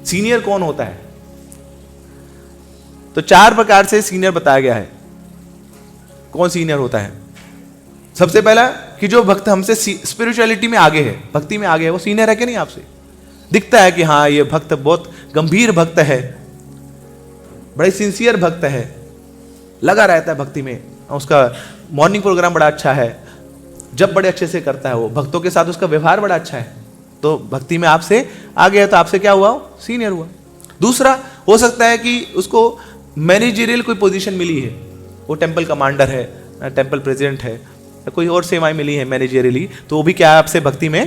Senior कौन होता है? तो 4 प्रकार से सीनियर बताया गया है। कौन सीनियर होता है? सबसे पहला कि जो भक्त हमसे स्पिरिचुअलिटी में आगे है, भक्ति में आगे है, वो सीनियर है कि नहीं? आपसे दिखता है कि हाँ ये भक्त बहुत गंभीर भक्त है, बड़े सिंसियर भक्त है, लगा रहता है भक्ति में, उसका मॉर्निंग प्रोग्राम बड़ा अच्छा है, जब बड़े अच्छे से करता है, वो भक्तों के साथ उसका व्यवहार बड़ा अच्छा है, तो भक्ति में आपसे आगे है, तो आपसे क्या हुआ? सीनियर हुआ। दूसरा हो सकता है कि उसको मैनेजरियल कोई पोजीशन मिली है, वो टेंपल कमांडर है, टेंपल प्रेसिडेंट है, या कोई और सेवाएं मिली है मैनेजरियली, तो वो भी क्या है? आपसे भक्ति में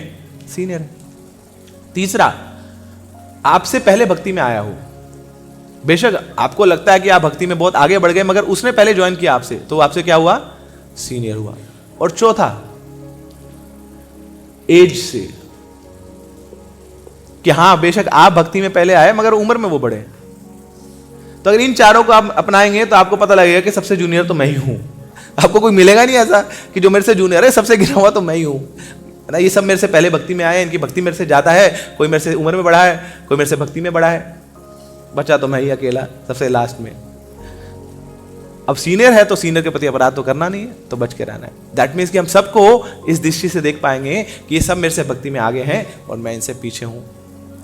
सीनियर है। तीसरा, आपसे पहले भक्ति में आया हो, बेशक आपको लगता है कि आप भक्ति में बहुत आगे बढ़ गए, मगर उसने पहले ज्वाइन किया आपसे, तो आपसे क्या हुआ? सीनियर हुआ। और चौथा, एज से, कि हाँ बेशक आप भक्ति में पहले आए मगर उम्र में वो बड़े। तो अगर इन चारों को आप अपनाएंगे तो आपको पता लगेगा कि सबसे जूनियर तो मैं ही हूं। आपको कोई मिलेगा नहीं ऐसा कि जो मेरे से जूनियर है, सबसे गिरा हुआ तो मैं ही हूं ना। ये सब मेरे से पहले भक्ति में आए, इनकी भक्ति मेरे से ज्यादा है, कोई मेरे से उम्र में बड़ा है, कोई मेरे से भक्ति में बड़ा है, बचा तो मैं ही अकेला सबसे लास्ट में। अब सीनियर है तो सीनियर के प्रति अपराध तो करना नहीं है, तो बच के रहना है। दैट मीन्स कि हम सबको इस दृष्टि से देख पाएंगे कि ये सब मेरे से भक्ति में आगे हैं और मैं इनसे पीछे हूं,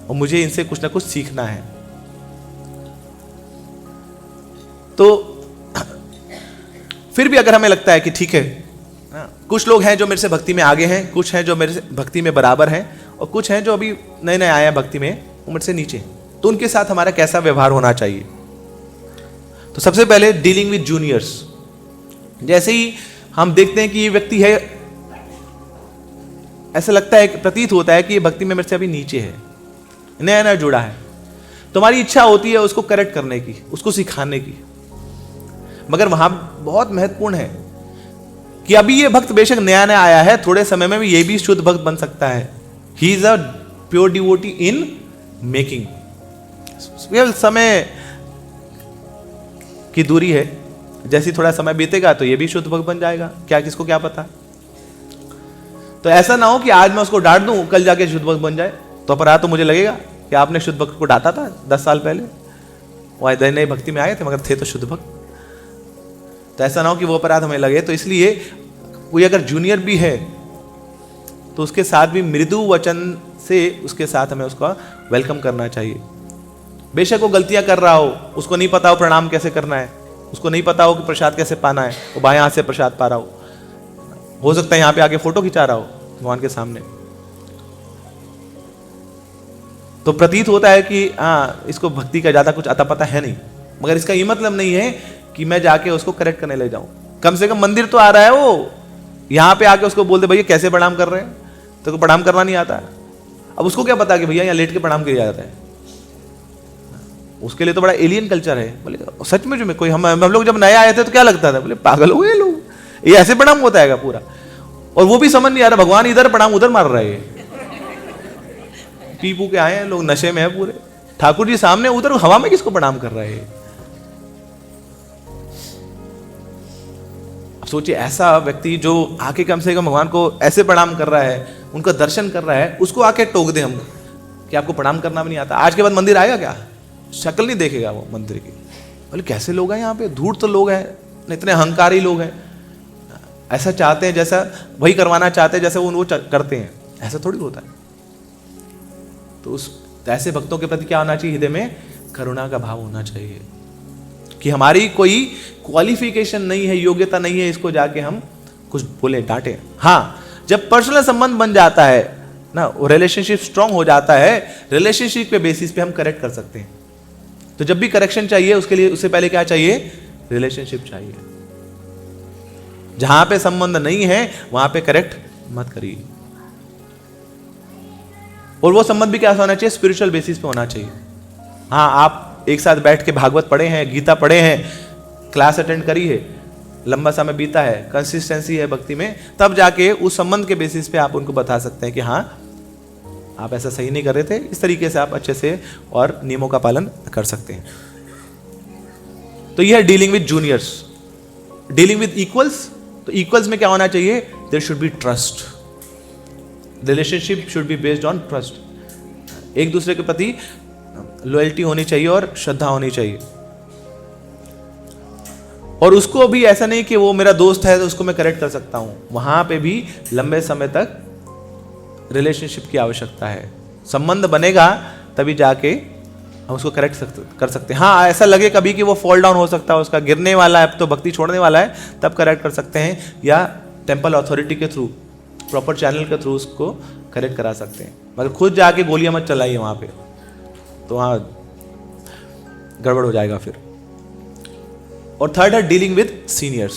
और मुझे इनसे कुछ ना कुछ सीखना है। तो फिर भी अगर हमें लगता है कि ठीक है, कुछ लोग हैं जो मेरे से भक्ति में आगे हैं, कुछ हैं जो मेरे से भक्ति में बराबर हैं, और कुछ हैं जो अभी नए नए आए हैं भक्ति में, वो मेरे से नीचे, तो उनके साथ हमारा कैसा व्यवहार होना चाहिए? तो सबसे पहले डीलिंग विद जूनियर्स। जैसे ही हम देखते हैं कि ये व्यक्ति है, ऐसा लगता है, प्रतीत होता है कि ये भक्ति में मेरे से अभी नीचे है, नया नया जुड़ा है, तो हमारी इच्छा होती है उसको करेक्ट करने की, उसको सिखाने की। मगर वहां बहुत महत्वपूर्ण है कि अभी ये भक्त बेशक नया नया आया है, थोड़े समय में भी ये भी शुद्ध भक्त बन सकता है। He is a pure devotee in making. समय की दूरी है, जैसी थोड़ा समय बीतेगा तो ये भी शुद्ध भक्त बन जाएगा, क्या किसको क्या पता। तो ऐसा ना हो कि आज मैं उसको डांट दूं, कल जाके शुद्ध भक्त बन जाए, तो अपराध तो मुझे लगेगा कि आपने शुद्ध भक्त को डांटा था 10 साल पहले, वो नई भक्ति में आए थे मगर थे तो शुद्ध भक्त। तो ऐसा ना हो कि वो अपराध हमें लगे। तो इसलिए कोई अगर जूनियर भी है तो उसके साथ भी मृदु वचन से उसके साथ हमें उसका वेलकम करना चाहिए। बेशक वो गलतियां कर रहा हो, उसको नहीं पता हो प्रणाम कैसे करना है, उसको नहीं पता हो कि प्रसाद कैसे पाना है, वो बाएं हाथ से प्रसाद पा रहा हो सकता है यहाँ पे आके फोटो खिंचा रहा हो भगवान के सामने, तो प्रतीत होता है कि हाँ इसको भक्ति का ज्यादा कुछ अता पता है नहीं। मगर इसका ये मतलब नहीं है कि मैं जाके उसको करेक्ट करने ले जाऊं। कम से कम मंदिर तो आ रहा है, वो यहाँ पे आके उसको बोल दे भैया कैसे प्रणाम कर रहे हैं, तो प्रणाम करना नहीं आता है। अब उसको क्या पता कि भैया यहाँ लेट के प्रणाम किया जाता है, उसके लिए तो बड़ा एलियन कल्चर है। बोले सच में जो में कोई हम लोग जब नए आए थे तो क्या लगता था, बोले पागल हो गए लोग, ये ऐसे प्रणाम होता है पूरा। और वो भी समझ नहीं आ रहा, भगवान इधर प्रणाम उधर मार रहे हैं, पी पू के आए हैं लोग, नशे में है पूरे, ठाकुर जी सामने, उधर हवा में किसको प्रणाम कर रहे हैं। अब सोचिए ऐसा व्यक्ति जो आके कम से कम भगवान को ऐसे प्रणाम कर रहा है, उनका दर्शन कर रहा है, उसको आके टोक दे हम कि आपको प्रणाम करना भी नहीं आता, आज के बाद मंदिर आएगा क्या, शक्ल नहीं देखेगा वो मंदिर की। बोले कैसे लोग हैं यहाँ पे, धूर्त तो लोग हैं, इतने अहंकारी लोग हैं, ऐसा चाहते हैं जैसा वही करवाना चाहते हैं जैसे वो करते हैं, ऐसा थोड़ी होता है। तो उस ऐसे भक्तों के प्रति क्या होना चाहिए, हृदय में करुणा का भाव होना चाहिए कि हमारी कोई क्वालिफिकेशन नहीं है, योग्यता नहीं है, इसको जाके हम कुछ बोले डांटे। हाँ जब पर्सनल संबंध बन जाता है ना, रिलेशनशिप स्ट्रांग हो जाता है, रिलेशनशिप के बेसिस पे हम करेक्ट कर सकते हैं। तो जब भी करेक्शन चाहिए उसके लिए उससे पहले क्या चाहिए, रिलेशनशिप चाहिए। जहां पे संबंध नहीं है वहां पे करेक्ट मत करिए। और वो संबंध भी क्या होना चाहिए, स्पिरिचुअल बेसिस पे होना चाहिए। हाँ आप एक साथ बैठ के भागवत पढ़े हैं, गीता पढ़े हैं, क्लास अटेंड करी है, लंबा समय बीता है, कंसिस्टेंसी है भक्ति में, तब जाके उस संबंध के बेसिस पे आप उनको बता सकते हैं कि हाँ आप ऐसा सही नहीं कर रहे थे, इस तरीके से आप अच्छे से और नियमों का पालन कर सकते हैं। तो यह है dealing with juniors. Dealing with equals, तो इक्वल्स में क्या होना चाहिए, there should be trust, relationship should be based on trust. एक दूसरे के प्रति लॉयल्टी होनी चाहिए और श्रद्धा होनी चाहिए। और उसको भी ऐसा नहीं कि वो मेरा दोस्त है तो उसको मैं करेक्ट कर सकता हूं, वहां पे भी लंबे समय तक रिलेशनशिप की आवश्यकता है। संबंध बनेगा तभी जाके हम उसको करेक्ट कर सकते हैं। हाँ, ऐसा लगे कभी कि वो फॉल डाउन हो सकता है, उसका गिरने वाला है, तो भक्ति छोड़ने वाला है, तब करेक्ट कर सकते हैं, या टेम्पल अथॉरिटी के थ्रू, प्रॉपर चैनल के थ्रू उसको करेक्ट करा सकते हैं। मगर खुद जाके गोलियां मत चलाइए वहां पे, तो वहां गड़बड़ हो जाएगा फिर। और थर्ड है डीलिंग विद सीनियर्स।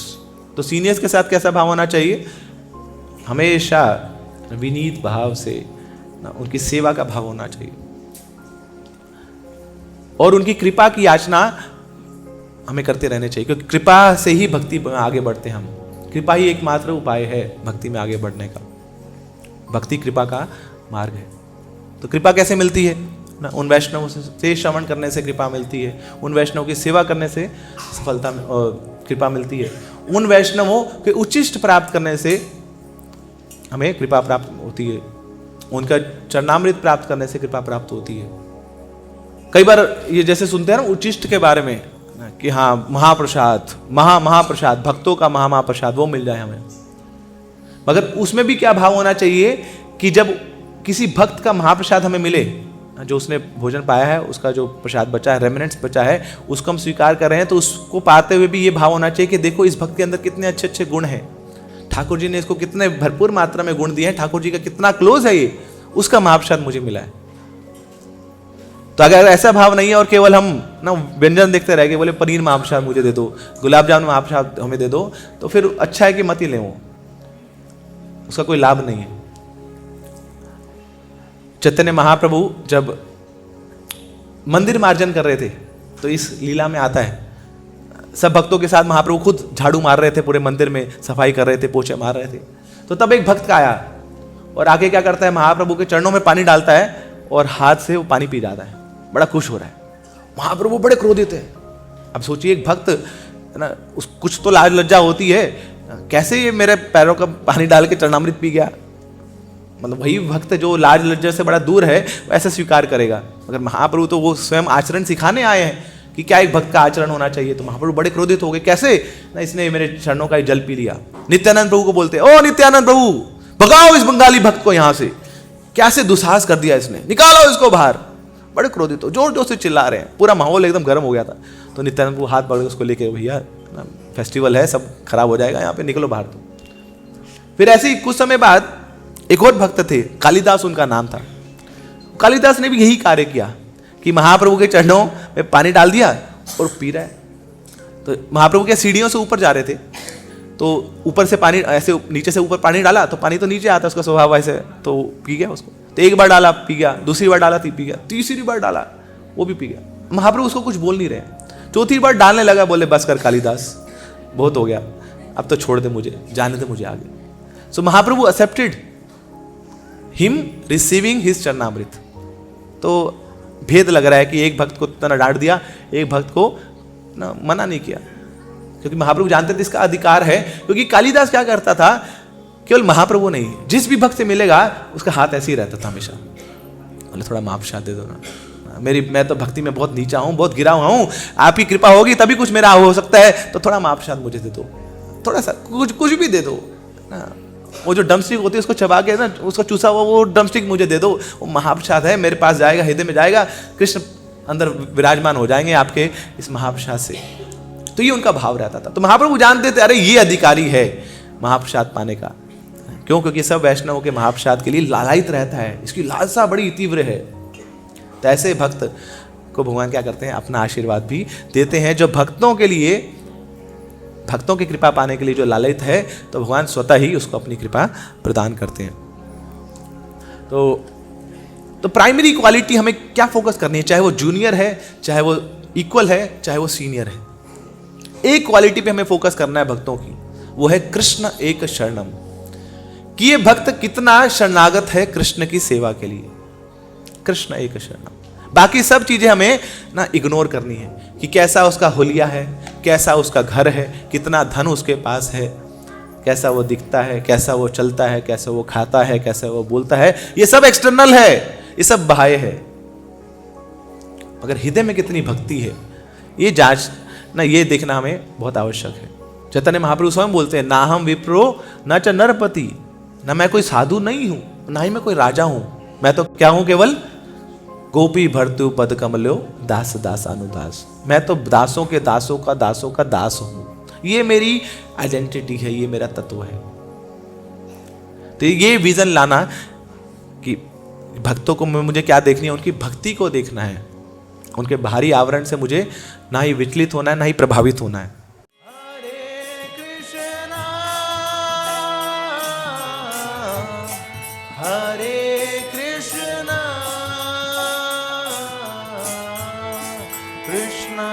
तो सीनियर्स के साथ कैसा भाव होना चाहिए? हमेशा विनीत भाव से उनकी सेवा का भाव होना चाहिए और उनकी कृपा की याचना हमें करते रहने चाहिए, क्योंकि कृपा से ही भक्ति में आगे बढ़ते हैं हम। कृपा ही एकमात्र उपाय है भक्ति में आगे बढ़ने का। भक्ति कृपा का मार्ग है। तो कृपा कैसे मिलती है ना? उन वैष्णवों से श्रवण करने से कृपा मिलती है, उन वैष्णवों की सेवा करने से सफलता कृपा मिलती है, उन वैष्णवों के उच्चिष्ट प्राप्त करने से हमें कृपा प्राप्त होती है, उनका चरणामृत प्राप्त करने से कृपा प्राप्त होती है। कई बार ये जैसे सुनते हैं ना उच्चिष्ट के बारे में कि हाँ महाप्रसाद, महाप्रसाद, भक्तों का महाप्रसाद वो मिल जाए हमें। मगर उसमें भी क्या भाव होना चाहिए कि जब किसी भक्त का महाप्रसाद हमें मिले, जो उसने भोजन पाया है, उसका जो प्रसाद बचा है, रेमिनेंट्स बचा है, उसको हम स्वीकार कर रहे हैं, तो उसको पाते हुए भी ये भाव होना चाहिए कि देखो इस भक्त के अंदर कितने अच्छे अच्छे गुण हैं, ठाकुर जी ने इसको कितने भरपूर मात्रा में गुण दिए हैं, ठाकुर जी का कितना क्लोज है ये, उसका महाप्रसाद मुझे मिला है। तो अगर ऐसा भाव नहीं है और केवल हम ना व्यंजन देखते रह गए, बोले पनीर महाप्रसाद मुझे दे दो, गुलाब जामुन महाप्रसाद हमें दे दो, तो फिर अच्छा है कि मत ही लें, वो उसका कोई लाभ नहीं है। चैतन्य महाप्रभु जब मंदिर मार्जन कर रहे थे, तो इस लीला में आता है, सब भक्तों के साथ महाप्रभु खुद झाड़ू मार रहे थे, पूरे मंदिर में सफाई कर रहे थे, पोछे मार रहे थे। तो तब एक भक्त का आया और आके क्या करता है, महाप्रभु के चरणों में पानी डालता है और हाथ से वो पानी पी जाता है, बड़ा खुश हो रहा है। महाप्रभु बड़े क्रोधित है। अब सोचिए एक भक्त है ना, कुछ तो लाज लज्जा होती है, कैसे ये मेरे पैरों का पानी डाल के चरणामृत पी गया। मतलब वही भक्त जो लाज लज्जा से बड़ा दूर है ऐसा स्वीकार करेगा। मगर महाप्रभु तो वो स्वयं आचरण सिखाने आए हैं कि क्या एक भक्त का आचरण होना चाहिए। तो महाप्रभु बड़े क्रोधित हो गए, कैसे ना इसने मेरे चरणों का जल पी लिया। नित्यानंद प्रभु को बोलते, ओ नित्यानंद प्रभु, भगाओ इस बंगाली भक्त को यहाँ से, कैसे दुस्साहस कर दिया इसने, निकालो इसको बाहर। बड़े क्रोधित हो, जोर जोर से चिल्ला रहे हैं, पूरा माहौल एकदम गर्म हो गया था। तो नित्यानंद प्रभु हाथ पकड़ के उसको लेके, भैया फेस्टिवल है, सब खराब हो जाएगा यहाँ पे, निकलो बाहर। तो फिर ऐसे ही कुछ समय बाद एक और भक्त थे, कालिदास उनका नाम था। कालिदास ने भी यही कार्य किया कि महाप्रभु के चरणों में पानी डाल दिया और पी रहा है। तो महाप्रभु के सीढ़ियों से ऊपर जा रहे थे, तो ऊपर से पानी ऐसे नीचे से ऊपर पानी डाला, तो पानी तो नीचे आता, उसका स्वभाव ऐसे, तो पी गया उसको। तो एक बार डाला पी गया, दूसरी बार डाला पी गया, तीसरी बार डाला वो भी पी गया। महाप्रभु उसको कुछ बोल नहीं रहे। चौथी बार डालने लगा, बोले बस कर कालिदास, बहुत हो गया, अब तो छोड़ दे मुझे, जाने दे मुझे आगे। सो महाप्रभु एक्सेप्टेड हिम रिसीविंग हिज चरणामृत। तो भेद लग रहा है कि एक भक्त को तना डांट दिया, एक भक्त को ना मना नहीं किया, क्योंकि महाप्रभु जानते थे इसका अधिकार है। क्योंकि कालिदास क्या करता था, केवल महाप्रभु नहीं, जिस भी भक्त से मिलेगा उसका हाथ ऐसे ही रहता था हमेशा, बोले थोड़ा महाप्रसाद दे दो ना, मैं तो भक्ति में बहुत नीचा हूँ, बहुत गिरा हुआ हूँ, आपकी कृपा होगी तभी कुछ मेरा हो सकता है, तो थोड़ा महाप्रसाद मुझे दे दो, थोड़ा सा कुछ भी दे दो ना। वो जो ड्रमस्टिक होती है उसको चबा के ना, उसका चूसा हुआ वो ड्रमस्टिक मुझे दे दो, वो महाप्रसाद है, मेरे पास जाएगा, हृदय में जाएगा, कृष्ण अंदर विराजमान हो जाएंगे आपके इस महाप्रसाद से। तो ये उनका भाव रहता था। तो महाप्रभु जानते थे अरे ये अधिकारी है महाप्रसाद पाने का। क्यों? क्योंकि सब वैष्णवों के महाप्रसाद के लिए लालायित रहता है, इसकी लालसा बड़ी तीव्र है। तो ऐसे भक्त को भगवान क्या करते हैं, अपना आशीर्वाद भी देते हैं। जो भक्तों के लिए, भक्तों की कृपा पाने के लिए जो लालयित है, तो भगवान स्वतः ही उसको अपनी कृपा प्रदान करते हैं। तो प्राइमरी क्वालिटी हमें क्या फोकस करनी है, चाहे वो जूनियर है, चाहे वो इक्वल है, चाहे वो सीनियर है, एक क्वालिटी पे हमें फोकस करना है भक्तों की, वो है कृष्ण एक शरणम। कि ये भक्त कितना शरणागत है कृष्ण की सेवा के लिए। कृष्ण एक शरणम। बाकी सब चीजें हमें ना इग्नोर करनी है कि कैसा उसका हुलिया है, कैसा उसका घर है, कितना धन उसके पास है, कैसा वो दिखता है, कैसा वो चलता है, कैसा वो खाता है, कैसा वो बोलता है, ये सब एक्सटर्नल है, ये सब बाह्य है। मगर हृदय में कितनी भक्ति है, ये जांच ना, ये देखना हमें बहुत आवश्यक है। चैतन्य महाप्रभु स्वयं बोलते हैं, ना हम विप्रो न च नरपति, ना मैं कोई साधु नहीं हूं, ना ही मैं कोई राजा हूं, मैं तो क्या हूं, केवल गोपी भर्तु पद कमलो दास दासानुदास, मैं तो दासों के दासों का दास हूं। ये मेरी आइडेंटिटी है, ये मेरा तत्व है। तो ये विजन लाना कि भक्तों को मुझे क्या देखनी है, उनकी भक्ति को देखना है, उनके बाहरी आवरण से मुझे ना ही विचलित होना है, ना ही प्रभावित होना है। हरे कृष्णा कृष्णा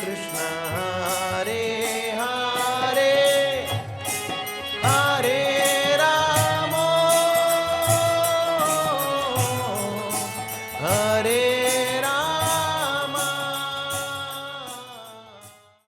कृष्णा